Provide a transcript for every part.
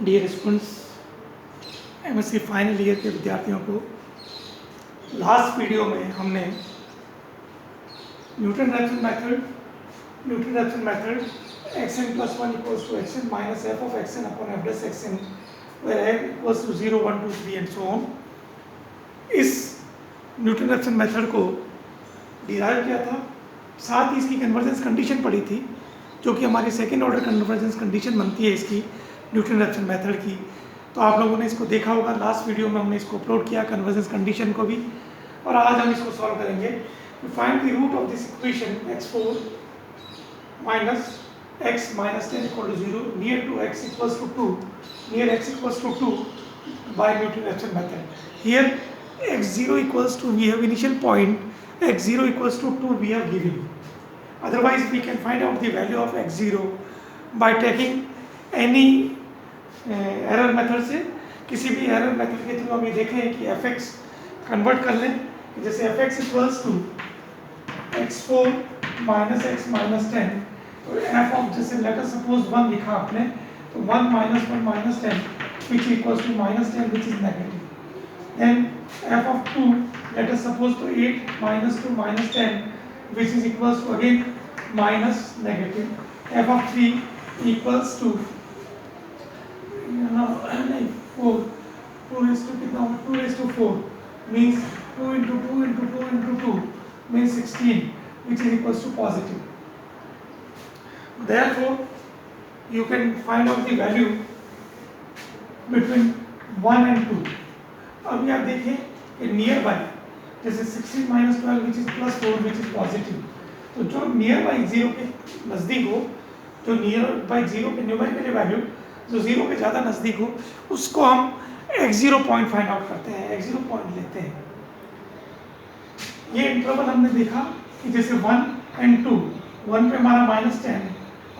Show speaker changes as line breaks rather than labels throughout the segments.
Dear students, MSc final year के विद्यार्थियों को लास्ट वीडियो में हमने Newton method xn plus 1 equals to xn minus f of xn upon f dash xn where f equals to 0, 1, 2, 3 and so on, इस Newton Raphson method को derive किया था। साथ ही इसकी कन्वर्जेंस कंडीशन पड़ी थी, जो कि हमारी सेकेंड ऑर्डर कन्वर्जेंस कंडीशन बनती है इसकी न्यूटन रैप्सन मेथड की। तो आप लोगों ने इसको देखा होगा, लास्ट वीडियो में हमने इसको अपलोड किया कन्वर्जेंस कंडीशन को भी, और आज हम इसको सॉल्व करेंगे। Find the root of this equation x4 minus x minus 10 equal to 0 near to x equals to 2 near x equals to 2 by Newton-Raphson method. Here x0 equals to, we have initial point x0 equals to 2 we have given. Otherwise we can find out the value of x0 by taking any error method से, किसी भी error method के through हम ये देखें कि fx convert कर लें। जैसे fx equals to x4 minus x minus 10, तो f of, जैसे लेट अस सपोज 1 लिखा आपने, तो 1 minus 1 minus 10 which equals to minus 10 which is negative. Then f of 2, let us suppose to 8 minus 2 minus 10 which is equals to again minus negative. f of 3 equals to 4, 2 raised to कितना, 2 raised to 4 means 2 into 2 into 2 into 2 means 16 which is equals to positive. Therefore, you can find out the value between 1 and 2. अभी आप देखिए कि near by, जैसे 16 minus 12 which is plus 4 which is positive, तो जो near by 0 के नज़दीक हो, जो नियर बाई 0 के न्यूमेरिकल वैल्यू जो 0 के ज़्यादा नज़दीक हो, उसको हम x0 पॉइंट फाइंड आउट करते हैं, x0 पॉइंट लेते हैं। ये इंटरवल हमने देखा कि जैसे 1 and 2, 1 पे हमारा -10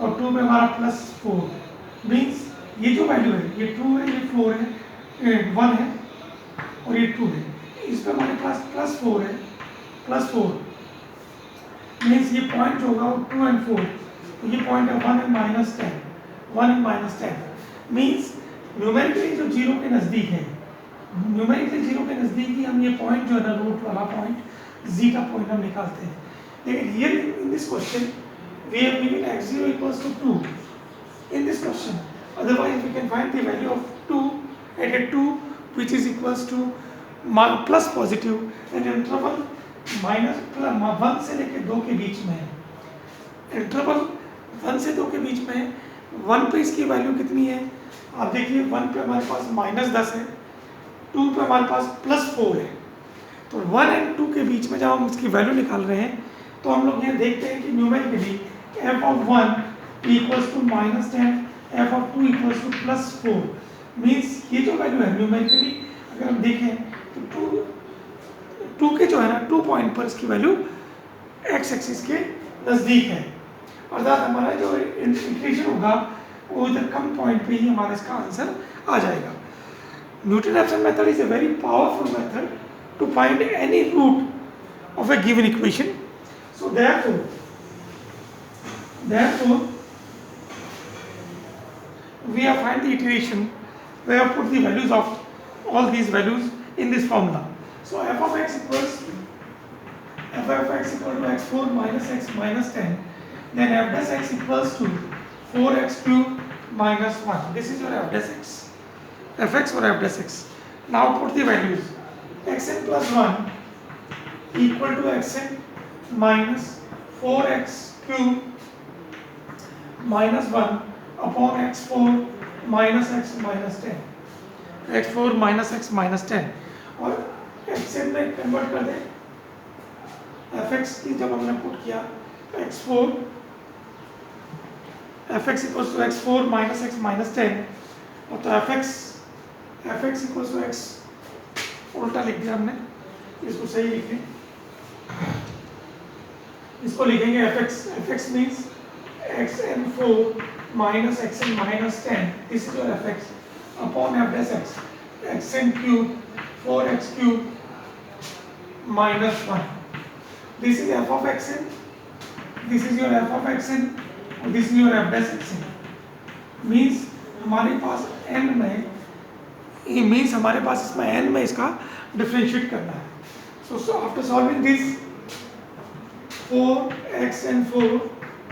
और 2 पे हमारा +4 मीन्स ये जो वैल्यू है ये 2 है, ये 4 है, ये 1 है और ये 2 है। इस पे हमारे पास +4 है, +4 मीन्स ये पॉइंट जो होगा वो 2 and 4, तो ये पॉइंट है 1 and -10, 1 and -10 मीन्स न्यूमेरिकली जो 0 के नज़दीक है, न्यूमेरिकली 0 के नज़दीक ही हम ये पॉइंट जो है ना, रूट वाला पॉइंट z का पॉइंट हम निकालते हैं। लेकिन here in this question we have given x0 equals to 2 in this question. Otherwise we can find the value of 2 at a 2 which is equals to plus positive and interval minus 1 से लेके 2 के बीच में है। Interval 1 से 2 के बीच में है। 1 पे इसकी वैल्यू कितनी है, आप देखिए 1 पे हमारे पास -10 है, 2 पे हमारे पास +4 है। तो 1 and 2 के बीच में जब हम इसकी वैल्यू निकाल रहे हैं, तो हम लोग ये देखते हैं कि numerically f of 1 equals to -10, f of 2 equals to +4 means ये जो वैल्यू है न्यूमेरिकली अगर हम देखें तो 2 के जो है ना 2 पॉइंट पर इसकी वैल्यू x एक्सिस के नज़दीक है, अर्थात हमारा जो इक्वेशन होगा वो इधर कम पॉइंट पे ही हमारा इसका आंसर आ जाएगा। Newton Raphson method is a very powerful method to find any root of a given equation. So therefore we have find the iteration, we have put the values of all these values in this formula. So f of x equals x4 minus x minus 10, then f dash x equals to 4x cube minus 1. This is your f dash x, fx or f dash x. Now put the values. Xn plus 1 equal to xn minus 4x cube minus 1 upon x4 minus x minus 10, x4 minus x minus 10, और xn में convert कर दें fx की, जब हमने put किया x4 fx equals to x4 minus x minus 10, और तो fx equals to x उल्टा लिख दिया हमने, इसको सही लिखें, इसको लिखेंगे fx means xn4 minus xn minus 10, this is your fx upon f dash x, xn cube 4x cube minus 1, this is f of xn, this is your f of xn, and this is your f dash xn, means हमारे पास n में, ये means हमारे पास इसमें n में इसका differentiate करना है. So after solving this 4xn4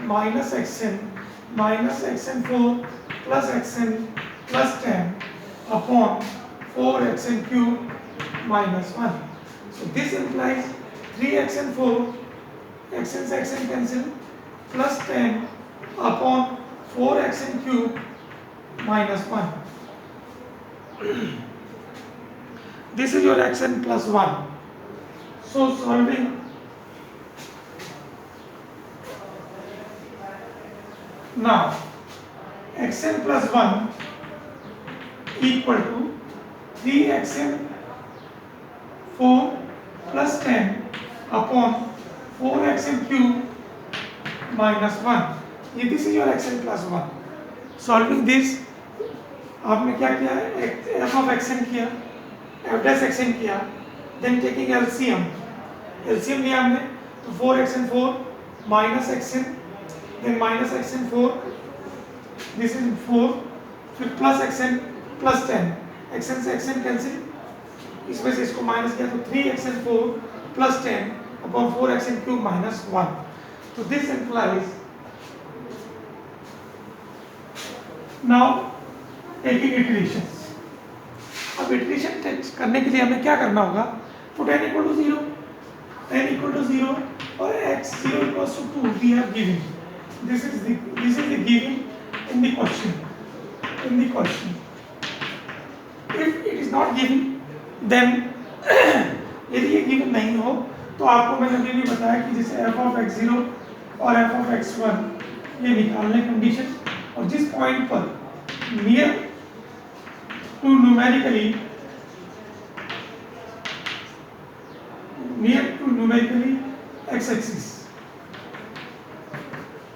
minus xn4 plus xn plus 10 upon 4xn cube minus 1. So this implies 3xn4, xn से xn cancel, plus 10 upon 4xn cube minus 1. This is your xn plus 1. So solving now, xn plus 1 equal to 3xn 4 plus 10 upon 4xn cube minus 1. ये this is your xn plus 1. Solving this, आपने क्या किया है, f of xn किया, f dash xn किया, then taking LCM लिया हमने, तो 4xn4 minus xn, then minus xn4, this is 4, फिर plus xn plus 10, xn से xn कैंसिल, इसमें से इसको माइनस किया तो 3xn4 plus 10 upon 4xn cube minus 1. So this implies, now taking iterations. अब इटरेशन करने के लिए हमें क्या करना होगा, put n equal to 0, n equal to 0 और x 0 equals to 2 we have given. This is the given in the question. If it is not given, then यदि ये given नहीं हो तो आपको मैंने अभी भी बताया कि जैसे f of x0 और f of x1 ये निकालने कंडीशन, और जिस पॉइंट पर near to numerically x axis,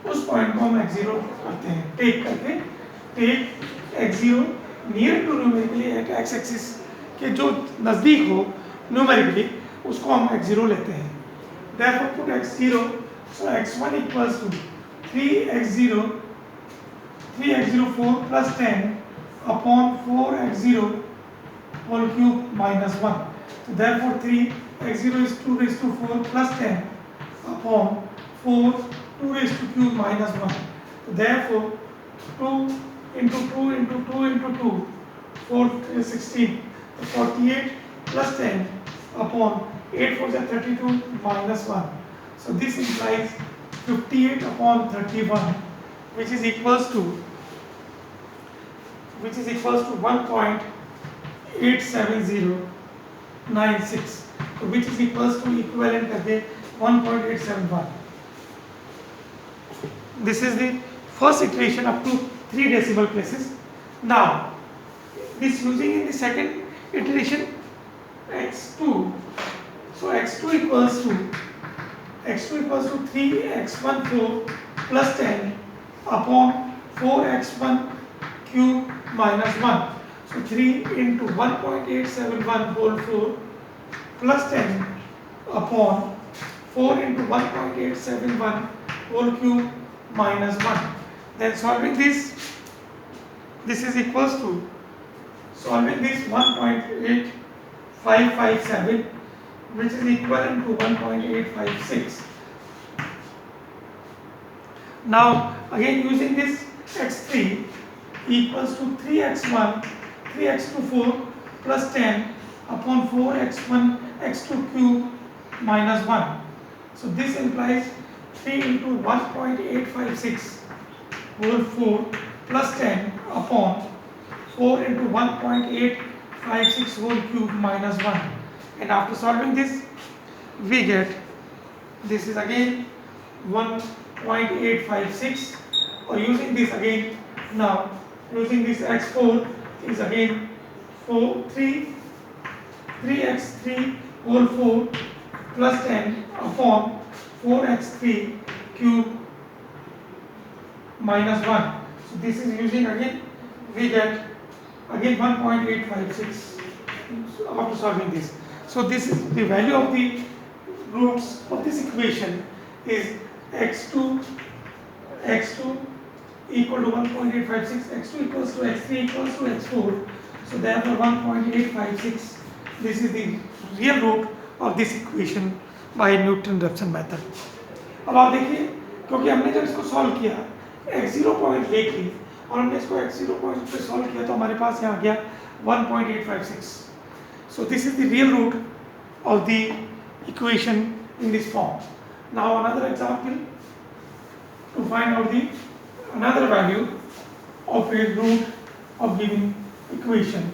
उस पॉइंट को हम x0 करते हैं, take x0 near to numerically at x axis के जो नज़दीक हो न्यूमेरिकली, उसको हम x0 लेते हैं. therefore put x0, so x1 equals to 3x04 plus 10 upon 4x0 whole cube minus 1. So therefore 3x0 is 2 raised to 4 plus 10 upon 4 2 raised to cube minus 1. So therefore 2 into 2 into 2 into 2, 4 is 16. So 48 plus 10 upon 8 4 is 32 minus 1. So this implies 58 upon 31, which is equals to 1.87096, so which is equals to equivalent करके 1.871. This is the first iteration up to 3 decimal places. Now this using in the second iteration x2, so x2 equals to 3x14 plus 10 upon 4x1 cube minus 1. So 3 into 1.871 whole 4 plus 10 upon 4 into 1.871 whole cube minus 1. Then solving this is equals to, solving this 1.8557, which is equivalent to 1.856. Now again using this x3 equals to 3x24 plus 10 upon 4x1 x2 cube minus 1. So this implies 3 into 1.856 whole 4 plus 10 upon 4 into 1.856 whole cube minus 1. And after solving this, we get, this is again 1.856, or using this again, now using this x4 is again 3x3 whole 4 plus 10 upon 4x3 cube minus 1. So this is using again, we get again 1.856 after solving this. So this is the value of the roots of this equation is x2 equal to 1.856, x2 equals to x3 equals to x4. So therefore 1.856, this is the real root of this equation by Newton-Raphson method. अब आप देखिए, क्योंकि हमने जब इसको solve किया x0 point लेके और हमने इसको x0 पॉइंट पे सॉल्व किया तो हमारे पास यहाँ गया 1.856. So this is the real root of the equation in this form. Now another example to find out the another value of a root of given equation.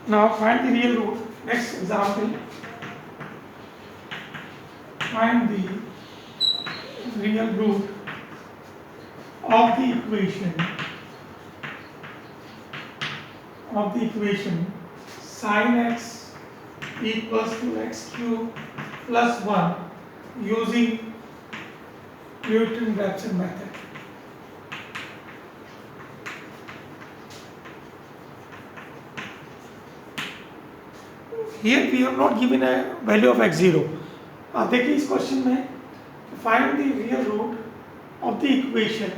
Now find the real root. Next example. Find the real root of the equation sin x equals to x cube plus 1 using Newton-Raphson method. Here we have not given a value of x0. आप देखिए इस question में find the real root of the equation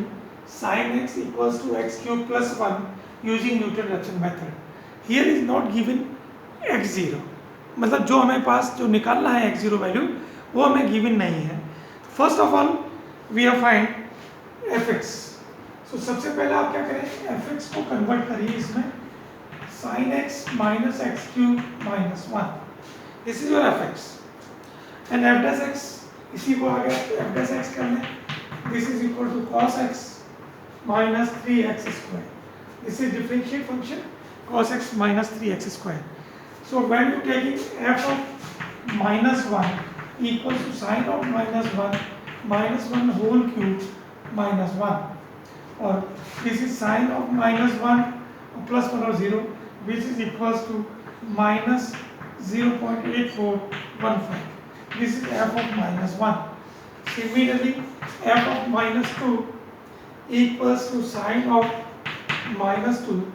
sin x equals to x cube plus 1 using Newton-Raphson method. Here is not given x0. मतलब जो हमें पास जो निकालना है x0 वैल्यू वो हमें गिवन नहीं है. First of all we are find fx. So सबसे पहले आप क्या करें, fx को कन्वर्ट करिए इसमें sin x minus x cube minus 1. This is your fx. And f dash x, इसी को आगे f dash x कर लें. This is equal to cos x minus 3x square. This is differential function cos x minus 3x square. So when you taking f of minus 1 equals to sin of minus 1 whole cube minus 1. Or this is sin of minus 1 plus 1 or 0, which is equals to minus 0.8415. This is f of minus 1. Similarly, f of minus 2 equals to sin of minus 2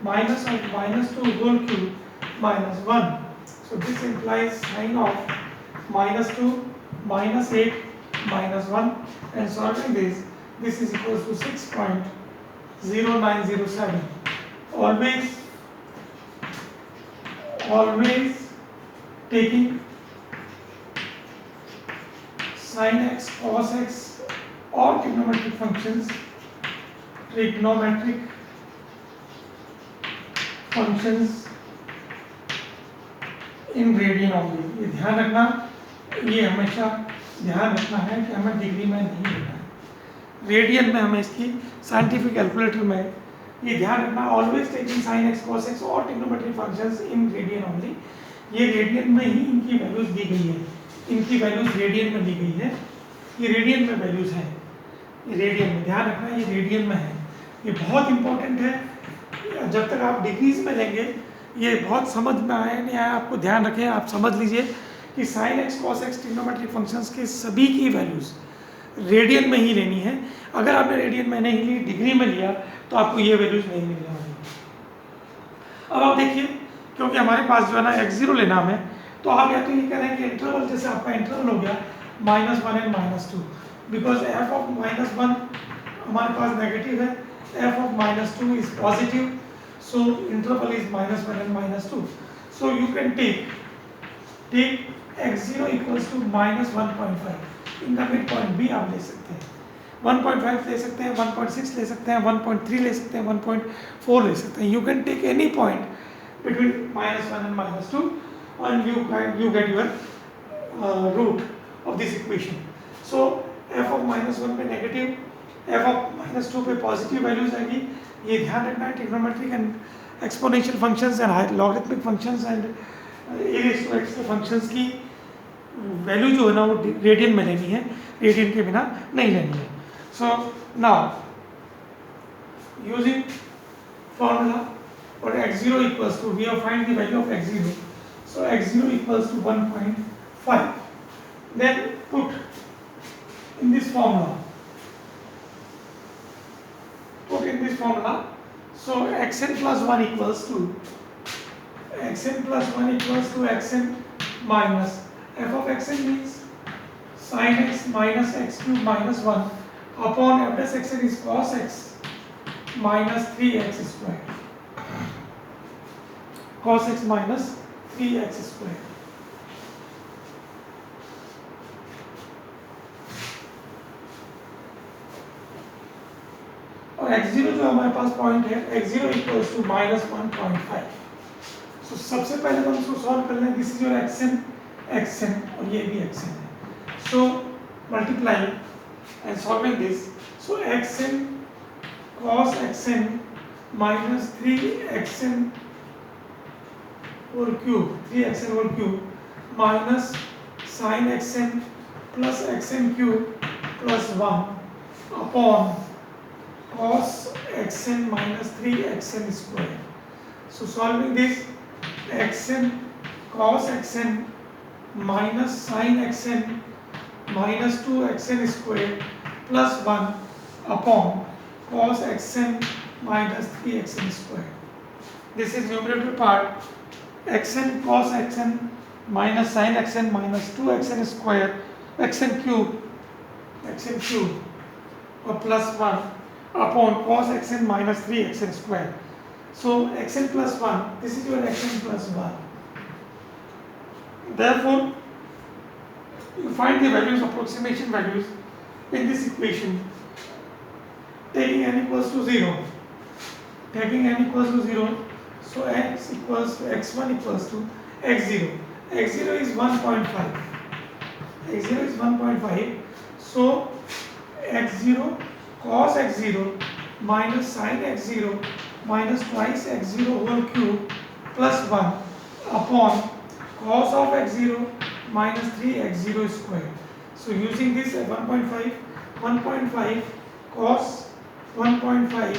minus of minus 2 whole cube minus 1. So this implies sin of minus 2 minus 8 minus 1, and solving this is equals to 6.0907. Always taking sin x, cos x or trigonometric functions in radian only. ये ध्यान रखना, ये हमेशा ध्यान रखना है कि हमें डिग्री में नहीं लेना है, रेडियन में हमें इसकी साइंटिफिक कैलकुलेटर में ये ध्यान रखना. Always taking sine x cos x और trigonometric functions in radian only. ये रेडियन में ही इनकी वैल्यूज दी गई है, इनकी वैल्यूज रेडियन में दी गई है. ये रेडियन में वैल्यूज हैं, ये रेडियन में ध्यान रखना, ये रेडियन में है. ये बहुत इंपॉर्टेंट है. जब तक आप डिग्रीज में लेंगे ये बहुत समझ में आया नहीं आया, आपको ध्यान रखें. आप समझ लीजिए कि sign x cos x trigonometric functions के सभी की वैल्यूज रेडियन में ही लेनी है. अगर आपने रेडियन में नहीं ली, डिग्री में लिया, तो आपको ये वैल्यूज नहीं मिलने वाली. अब आप देखिए, क्योंकि हमारे पास जो है ना x0 लेना हमें, तो आप या तो ये करें कि इंटरवल, जैसे आपका इंटरवल हो गया -1 एंड -2, बिकॉज f ऑफ -1 हमारे पास नेगेटिव है, f of -2 is positive, so interval is -1 and -2. So you can take x0 equals to -1.5. In the mid point भी आप ले सकते हैं, 1.5 ले सकते हैं, 1.6 ले सकते हैं, 1.3 ले सकते हैं, 1.4 ले सकते हैं. You can take any point between -1 and -2 and you get your root of this equation. So f of -1 पे नेगेटिव, f of -2 पे पॉजिटिव वैल्यूज आएगी. ये ध्यान रखना है. Trigonometric and exponential functions and logarithmic functions and A raise to X के functions की value जो है ना वो रेडियन में लेनी है, रेडियन के बिना नहीं लेनी है. So now using formula for x0 equals to, we have find the value of x0, so x0 equals to 1.5. then put in this formula. Put in this formula. So xn plus 1 equals to xn plus 1 equals to xn minus f of xn means sin x minus x cube minus 1 upon f dash xn is cos x minus 3x square. Cos x minus 3x square. और x0 जो हमारे पास point है x0 equals to -1.5. सो सबसे पहले हम इसको solve कर लें. दिस इज योर xn और ये भी xn है. So multiplying and solving this. So xn cos xn minus 3xn whole cube 3xn whole cube minus sin xn plus xn cube plus 1 upon cos xn minus 3xn square. So solving this, xn cos xn minus sin xn minus 2xn square plus 1 upon cos xn minus 3xn square. This is numerator part. Xn cos xn minus sin xn minus 2xn square xn cube or plus 1 upon cos xn minus 3xn square. So xn plus 1, this is your xn plus 1. Therefore, you find the values, approximation values in this equation. Taking n equals to 0. Taking n equals to 0. So x equals to x1 equals to x0. x0 is 1.5. x0 is 1.5. So x0 cos x0 minus sin x0 minus twice x0 whole cube plus 1 upon cos of x0 minus 3x0 square. So using this 1.5 cos 1.5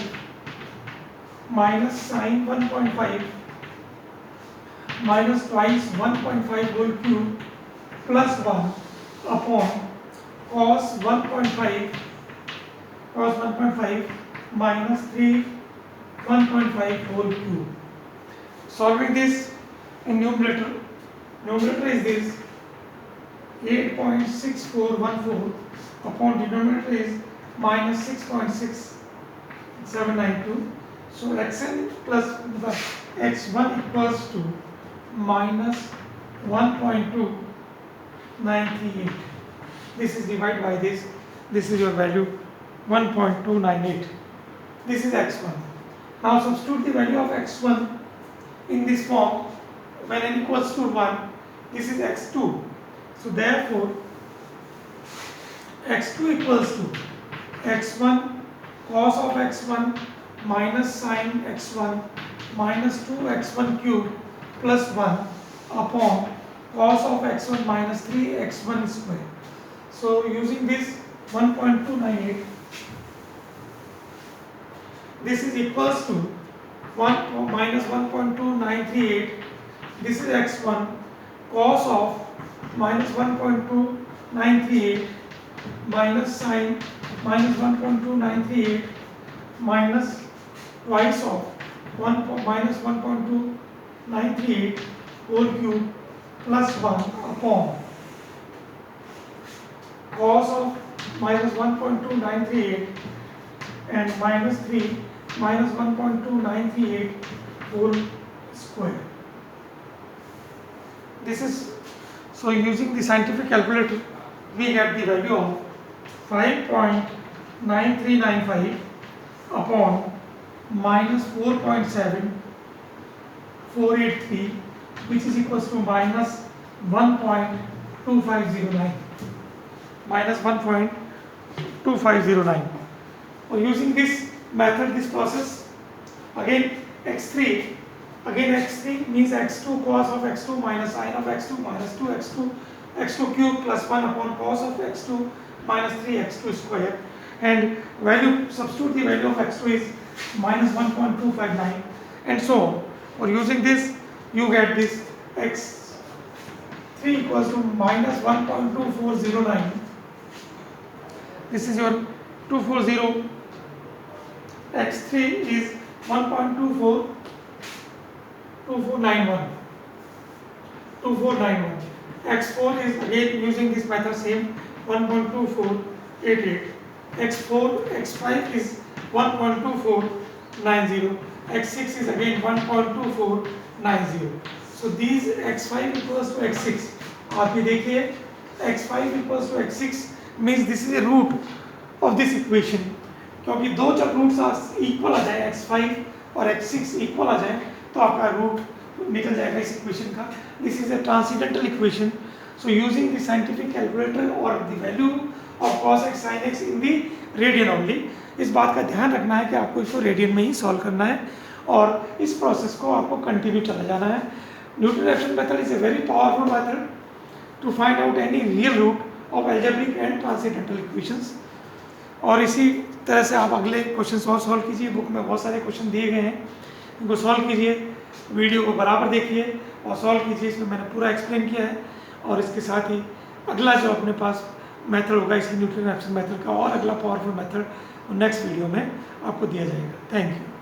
minus sin 1.5 minus twice 1.5 whole cube plus 1 upon cos 1.5 minus 3 1.5 whole cube. Solving this in numerator is this 8.6414 upon denominator is minus 6.6792. So xn plus x1 equals to minus 1.298. This is divided by this. This is your value 1.298. This is x1. Now substitute the value of x1 in this form when n equals to 1. This is x2. So therefore x2 equals to x1 cos of x1 minus sin x1 minus 2x1 cube plus 1 upon cos of x1 minus 3x1 square. So using this 1.298, this is equals to 1 minus 1.2938. This is x1 cos of minus 1.2938 minus sin minus 1.298 minus twice of minus 1.298 whole cube plus 1 upon cos of minus 1.298 and minus 3 minus 1.298 whole square. This is, so using the scientific calculator we get the value of 5.9395 upon minus 4.7483, which is equals to minus 1.2509. Minus 1.2509. Or using this method, this process, again x3 means x2 cos of x2 minus sin of x2 minus 2x2 x2 cube plus 1 upon cos of x2 minus 3x2 square, and value, substitute the value of x2 is minus 1.259 and so on. Or using this you get this x3 equals to minus 1.2409 this is your 240, x3 is 1.24, 2491, x4 is again using this method same 1.2488, x5 is 1.2490, x6 is again 1.2490. so these x5 equals to x6, आप ये देखिए x5 equals to x6 means this is a root of this equation, क्योंकि दो जब roots equal आ जाए x5 और x6 equal आ जाए तो आपका रूट निकल जाएगा इस इक्वेशन का. This is a transcendental equation. So using the scientific calculator और the value of cos x sin x in the radian only. इस बात का ध्यान रखना है कि आपको इसको रेडियन में ही सॉल्व करना है और इस प्रोसेस को आपको कंटिन्यू चला जाना है. Newton Raphson method is a very powerful method to find out any real root of algebraic and transcendental equations. और इसी तरह से आप अगले क्वेश्चन और सॉल्व कीजिए. बुक में बहुत सारे क्वेश्चन दिए गए हैं, इनको सॉल्व कीजिए, वीडियो को बराबर देखिए और सॉल्व कीजिए. इसमें मैंने पूरा एक्सप्लेन किया है. और इसके साथ ही अगला जो अपने पास मेथड होगा इसी न्यूटन-रैप्सन मेथड का और अगला पावरफुल मेथड नेक्स्ट वीडियो में आपको दिया जाएगा. Thank you.